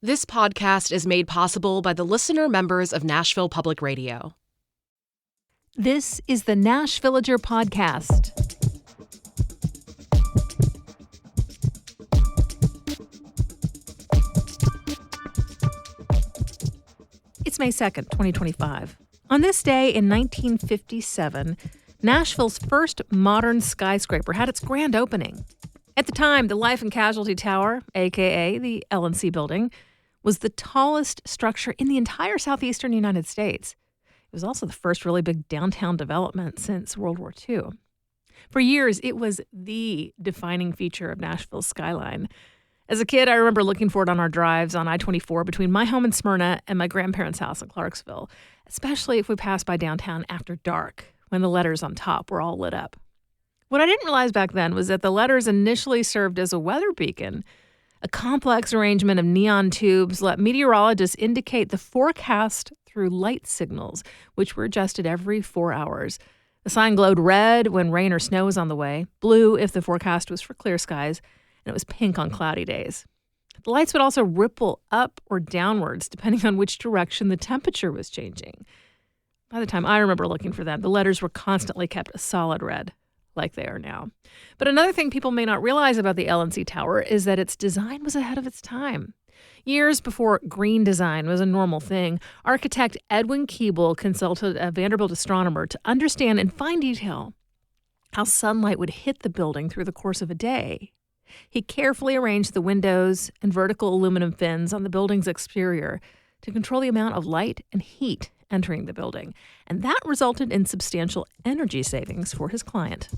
This podcast is made possible by the listener members of Nashville Public Radio. This is the Nashvillager podcast. It's May 2nd, 2025. On this day in 1957, Nashville's first modern skyscraper had its grand opening. At the time, the Life and Casualty Tower, a.k.a. the LNC building, was the tallest structure in the entire southeastern United States. It was also the first really big downtown development since World War II. For years, it was the defining feature of Nashville's skyline. As a kid, I remember looking for it on our drives on I-24 between my home in Smyrna and my grandparents' house in Clarksville, especially if we passed by downtown after dark, when the letters on top were all lit up. What I didn't realize back then was that the letters initially served as a weather beacon. A complex arrangement of neon tubes let meteorologists indicate the forecast through light signals, which were adjusted every 4 hours. The sign glowed red when rain or snow was on the way, blue if the forecast was for clear skies, and it was pink on cloudy days. The lights would also ripple up or downwards depending on which direction the temperature was changing. By the time I remember looking for them, the letters were constantly kept a solid red, like they are now. But another thing people may not realize about the LNC Tower is that its design was ahead of its time. Years before green design was a normal thing, architect Edwin Keeble consulted a Vanderbilt astronomer to understand in fine detail how sunlight would hit the building through the course of a day. He carefully arranged the windows and vertical aluminum fins on the building's exterior to control the amount of light and heat entering the building, and that resulted in substantial energy savings for his client.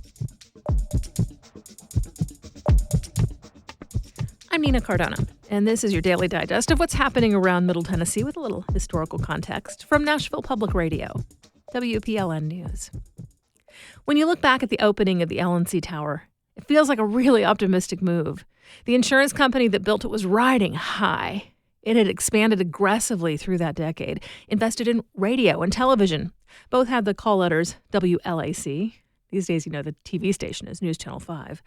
I'm Nina Cardona, and this is your daily digest of what's happening around Middle Tennessee with a little historical context from Nashville Public Radio, WPLN News. When you look back at the opening of the LNC Tower, it feels like a really optimistic move. The insurance company that built it was riding high. It had expanded aggressively through that decade, invested in radio and television. Both had the call letters WLAC. These days, the TV station is News Channel 5.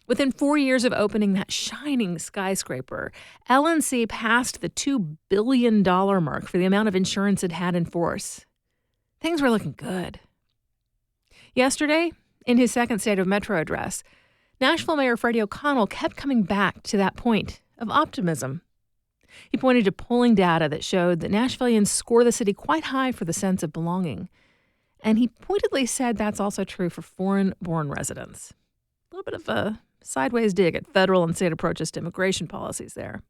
Within 4 years of opening that shining skyscraper, LNC passed the $2 billion mark for the amount of insurance it had in force. Things were looking good. Yesterday, in his second State of Metro address, Nashville Mayor Freddie O'Connell kept coming back to that point of optimism. He pointed to polling data that showed that Nashvillians score the city quite high for the sense of belonging. And he pointedly said that's also true for foreign-born residents. A little bit of a sideways dig at federal and state approaches to immigration policies there.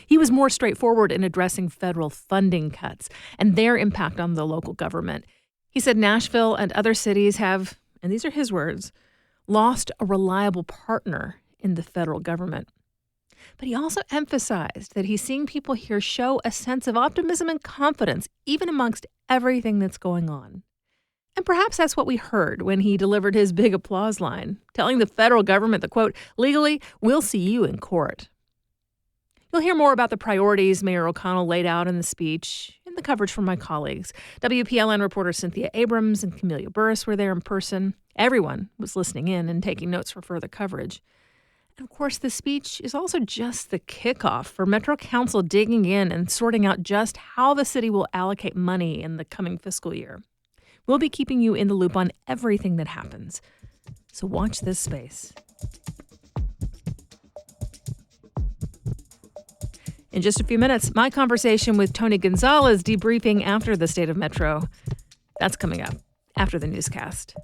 He was more straightforward in addressing federal funding cuts and their impact on the local government. He said Nashville and other cities have, and these are his words, lost a reliable partner in the federal government. But he also emphasized that he's seeing people here show a sense of optimism and confidence, even amongst everything that's going on. And perhaps that's what we heard when he delivered his big applause line, telling the federal government that, quote, legally, we'll see you in court. You'll hear more about the priorities Mayor O'Connell laid out in the speech in the coverage from my colleagues. WPLN reporter Cynthia Abrams and Camelia Burris were there in person. Everyone was listening in and taking notes for further coverage. And of course, the speech is also just the kickoff for Metro Council digging in and sorting out just how the city will allocate money in the coming fiscal year. We'll be keeping you in the loop on everything that happens. So watch this space. In just a few minutes, my conversation with Tony Gonzalez debriefing after the State of Metro. That's coming up after the newscast.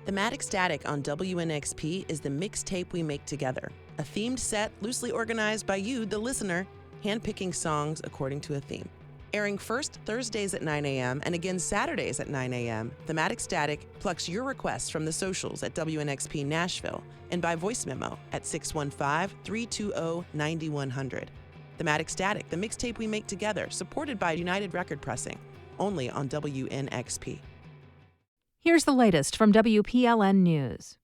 Thematic Static on WNXP is the mixtape we make together. A themed set loosely organized by you, the listener, handpicking songs according to a theme. Airing first Thursdays at 9 a.m. and again Saturdays at 9 a.m., Thematic Static plucks your requests from the socials at WNXP Nashville and by voice memo at 615-320-9100. Thematic Static, the mixtape we make together, supported by United Record Pressing, only on WNXP. Here's the latest from WPLN News.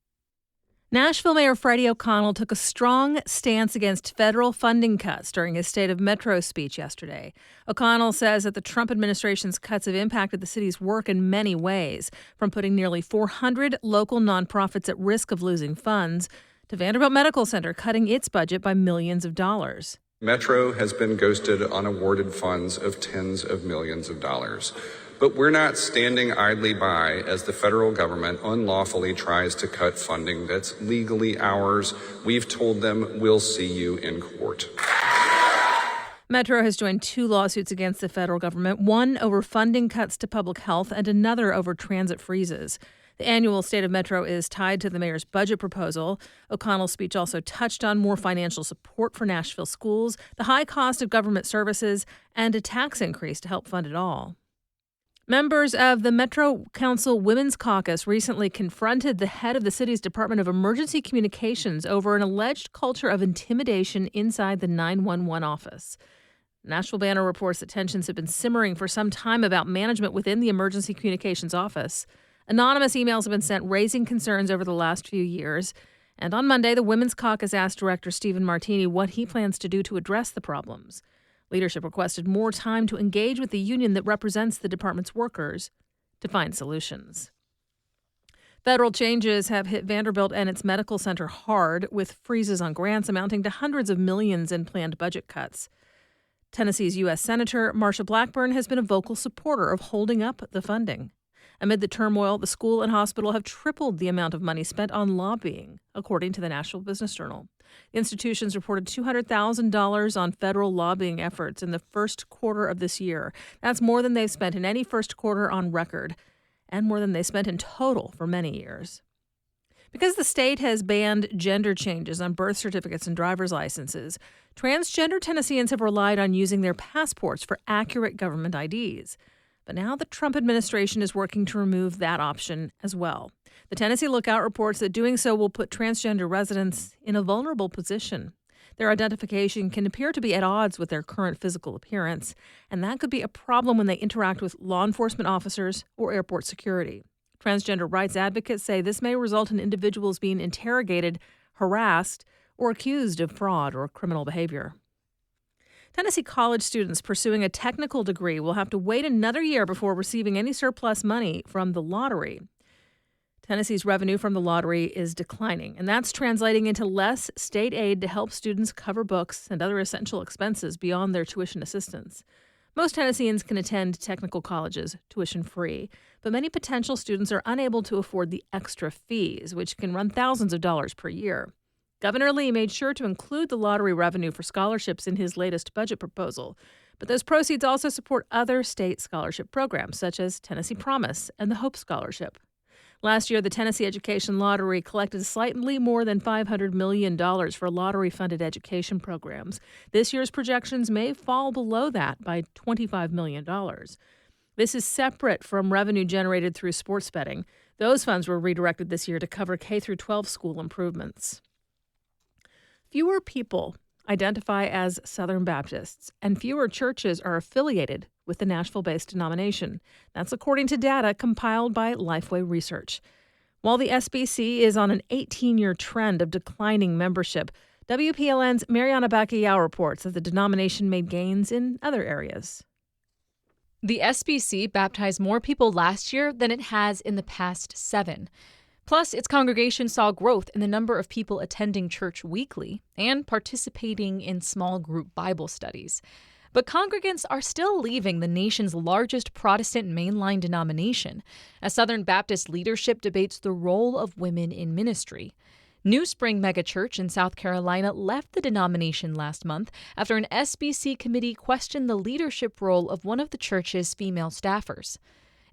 Nashville Mayor Freddie O'Connell took a strong stance against federal funding cuts during his State of Metro speech yesterday. O'Connell says that the Trump administration's cuts have impacted the city's work in many ways, from putting nearly 400 local nonprofits at risk of losing funds to Vanderbilt Medical Center cutting its budget by millions of dollars. Metro has been ghosted on awarded funds of tens of millions of dollars. But we're not standing idly by as the federal government unlawfully tries to cut funding that's legally ours. We've told them we'll see you in court. Metro has joined 2 lawsuits against the federal government, one over funding cuts to public health and another over transit freezes. The annual State of Metro is tied to the mayor's budget proposal. O'Connell's speech also touched on more financial support for Nashville schools, the high cost of government services, and a tax increase to help fund it all. Members of the Metro Council Women's Caucus recently confronted the head of the city's Department of Emergency Communications over an alleged culture of intimidation inside the 911 office. Nashville Banner reports that tensions have been simmering for some time about management within the Emergency Communications office. Anonymous emails have been sent raising concerns over the last few years. And on Monday, the Women's Caucus asked Director Stephen Martini what he plans to do to address the problems. Leadership requested more time to engage with the union that represents the department's workers to find solutions. Federal changes have hit Vanderbilt and its medical center hard, with freezes on grants amounting to hundreds of millions in planned budget cuts. Tennessee's U.S. Senator Marsha Blackburn has been a vocal supporter of holding up the funding. Amid the turmoil, the school and hospital have tripled the amount of money spent on lobbying, according to the Nashville Business Journal. The institutions reported $200,000 on federal lobbying efforts in the first quarter of this year. That's more than they've spent in any first quarter on record, and more than they spent in total for many years. Because the state has banned gender changes on birth certificates and driver's licenses, transgender Tennesseans have relied on using their passports for accurate government IDs. But now the Trump administration is working to remove that option as well. The Tennessee Lookout reports that doing so will put transgender residents in a vulnerable position. Their identification can appear to be at odds with their current physical appearance, and that could be a problem when they interact with law enforcement officers or airport security. Transgender rights advocates say this may result in individuals being interrogated, harassed, or accused of fraud or criminal behavior. Tennessee college students pursuing a technical degree will have to wait another year before receiving any surplus money from the lottery. Tennessee's revenue from the lottery is declining, and that's translating into less state aid to help students cover books and other essential expenses beyond their tuition assistance. Most Tennesseans can attend technical colleges tuition-free, but many potential students are unable to afford the extra fees, which can run thousands of dollars per year. Governor Lee made sure to include the lottery revenue for scholarships in his latest budget proposal, but those proceeds also support other state scholarship programs, such as Tennessee Promise and the Hope Scholarship. Last year, the Tennessee Education Lottery collected slightly more than $500 million for lottery-funded education programs. This year's projections may fall below that by $25 million. This is separate from revenue generated through sports betting. Those funds were redirected this year to cover K-12 school improvements. Fewer people identify as Southern Baptists, and fewer churches are affiliated with the Nashville-based denomination. That's according to data compiled by Lifeway Research. While the SBC is on an 18-year trend of declining membership, WPLN's Miriam reports that the denomination made gains in other areas. The SBC baptized more people last year than it has in the past 7. Plus, its congregation saw growth in the number of people attending church weekly and participating in small group Bible studies. But congregants are still leaving the nation's largest Protestant mainline denomination, as Southern Baptist leadership debates the role of women in ministry. New Spring Megachurch in South Carolina left the denomination last month after an SBC committee questioned the leadership role of one of the church's female staffers.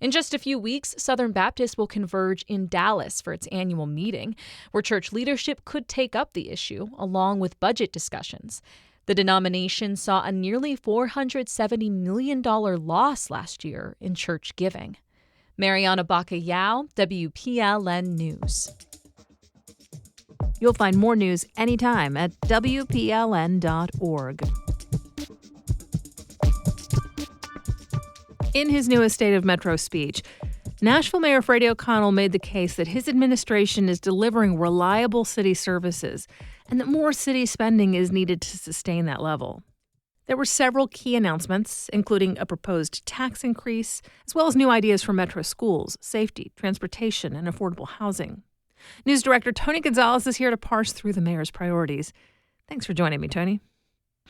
In just a few weeks, Southern Baptist will converge in Dallas for its annual meeting, where church leadership could take up the issue, along with budget discussions. The denomination saw a nearly $470 million loss last year in church giving. Mariana Bacayao, WPLN News. You'll find more news anytime at WPLN.org. In his newest State of Metro speech, Nashville Mayor Freddie O'Connell made the case that his administration is delivering reliable city services and that more city spending is needed to sustain that level. There were several key announcements, including a proposed tax increase, as well as new ideas for metro schools, safety, transportation, and affordable housing. News Director Tony Gonzalez is here to parse through the mayor's priorities. Thanks for joining me, Tony.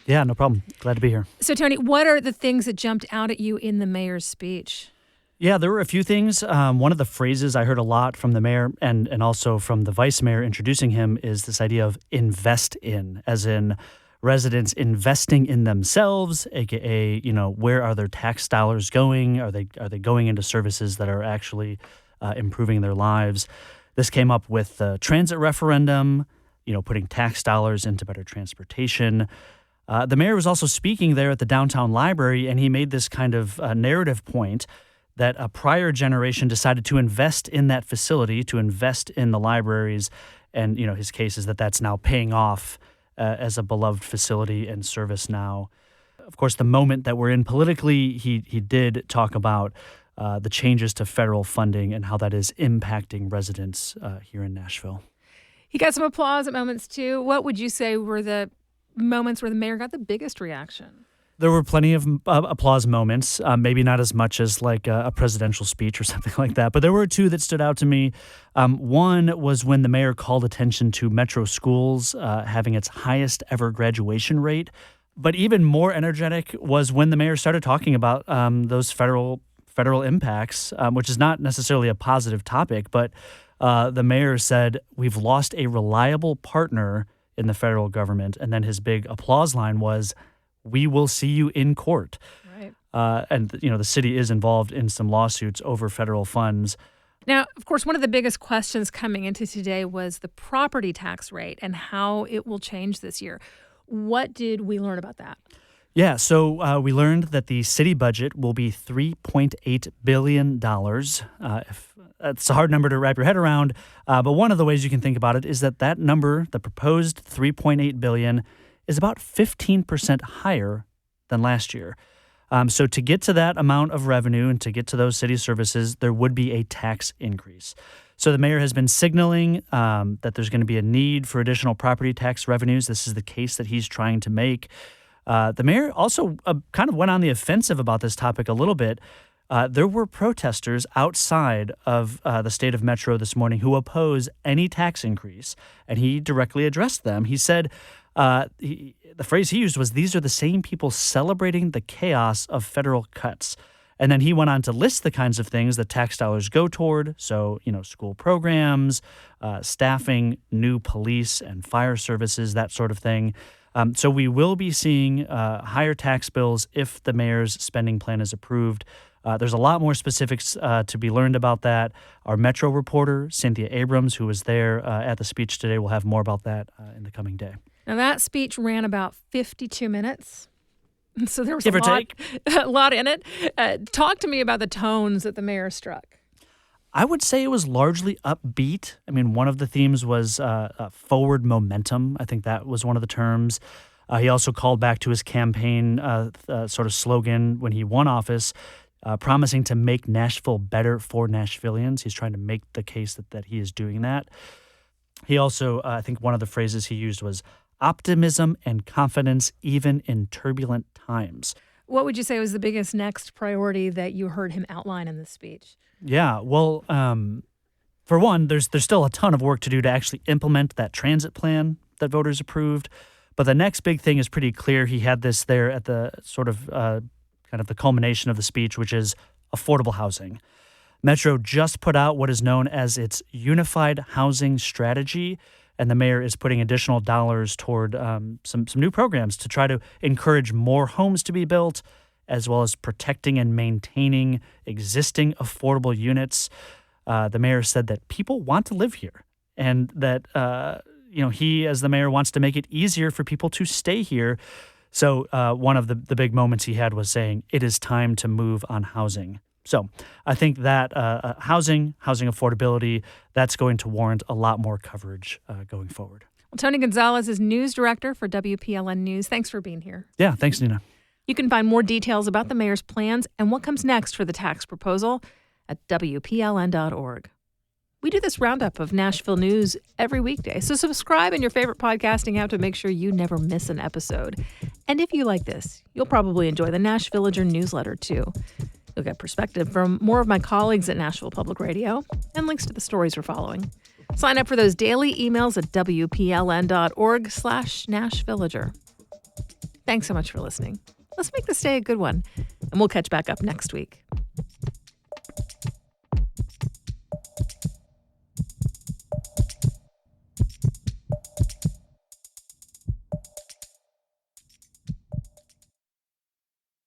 Yeah, no problem. Glad to be here. So, Tony, what are the things that jumped out at you in the mayor's speech? Yeah, there were a few things. One of the phrases I heard a lot from the mayor and also from the vice mayor introducing him is this idea of invest in, as in residents investing in themselves, aka, where are their tax dollars going? Are they going into services that are actually improving their lives? This came up with the transit referendum, putting tax dollars into better transportation. The mayor was also speaking there at the downtown library, and he made this kind of narrative point that a prior generation decided to invest in that facility, to invest in the libraries, and his case is that that's now paying off as a beloved facility and service now. Of course, the moment that we're in politically, he did talk about the changes to federal funding and how that is impacting residents here in Nashville. He got some applause at moments, too. What would you say were the moments where the mayor got the biggest reaction? There were plenty of applause moments, maybe not as much as like a presidential speech or something like that, but there were two that stood out to me. One was when the mayor called attention to metro schools having its highest ever graduation rate. But even more energetic was when the mayor started talking about those federal impacts, which is not necessarily a positive topic, but the mayor said, "We've lost a reliable partner in the federal government." And then his big applause line was, "We will see you in court." Right. And the city is involved in some lawsuits over federal funds. Now, of course, one of the biggest questions coming into today was the property tax rate and how it will change this year. What did we learn about that? Yeah, so we learned that the city budget will be $3.8 billion. It's a hard number to wrap your head around, but one of the ways you can think about it is that number, the proposed $3.8 billion, is about 15% higher than last year. So to get to that amount of revenue and to get to those city services, there would be a tax increase. So the mayor has been signaling that there's going to be a need for additional property tax revenues. This is the case that he's trying to make. The mayor also kind of went on the offensive about this topic a little bit. There were protesters outside of the state of Metro this morning who oppose any tax increase, and he directly addressed them. He said, the phrase he used was, "These are the same people celebrating the chaos of federal cuts." And then he went on to list the kinds of things that tax dollars go toward. So, school programs, staffing, new police and fire services, that sort of thing. So we will be seeing higher tax bills if the mayor's spending plan is approved. There's a lot more specifics to be learned about that. Our Metro reporter, Cynthia Abrams, who was there at the speech today, will have more about that in the coming day. Now, that speech ran about 52 minutes. So there was Give or take. a lot in it. Talk to me about the tones that the mayor struck. I would say it was largely upbeat. I mean, one of the themes was forward momentum. I think that was one of the terms. He also called back to his campaign sort of slogan when he won office, promising to make Nashville better for Nashvillians. He's trying to make the case that he is doing that. He also, I think one of the phrases he used was optimism and confidence even in turbulent times. What would you say was the biggest next priority that you heard him outline in this speech? Yeah, well, for one, there's still a ton of work to do to actually implement that transit plan that voters approved. But the next big thing is pretty clear. He had this there at the sort of kind of the culmination of the speech, which is affordable housing. Metro just put out what is known as its unified housing strategy, and the mayor is putting additional dollars toward some new programs to try to encourage more homes to be built, as well as protecting and maintaining existing affordable units. The mayor said that people want to live here, and that he, as the mayor, wants to make it easier for people to stay here. So one of the big moments he had was saying it is time to move on housing. So I think that housing affordability, that's going to warrant a lot more coverage going forward. Well, Tony Gonzalez is news director for WPLN News. Thanks for being here. Yeah, thanks, Nina. You can find more details about the mayor's plans and what comes next for the tax proposal at WPLN.org. We do this roundup of Nashville news every weekday, so subscribe in your favorite podcasting app to make sure you never miss an episode. And if you like this, you'll probably enjoy the Nashvillager newsletter too. You'll get perspective from more of my colleagues at Nashville Public Radio and links to the stories we're following. Sign up for those daily emails at WPLN.org/NashVillager. Thanks so much for listening. Let's make this day a good one, and we'll catch back up next week.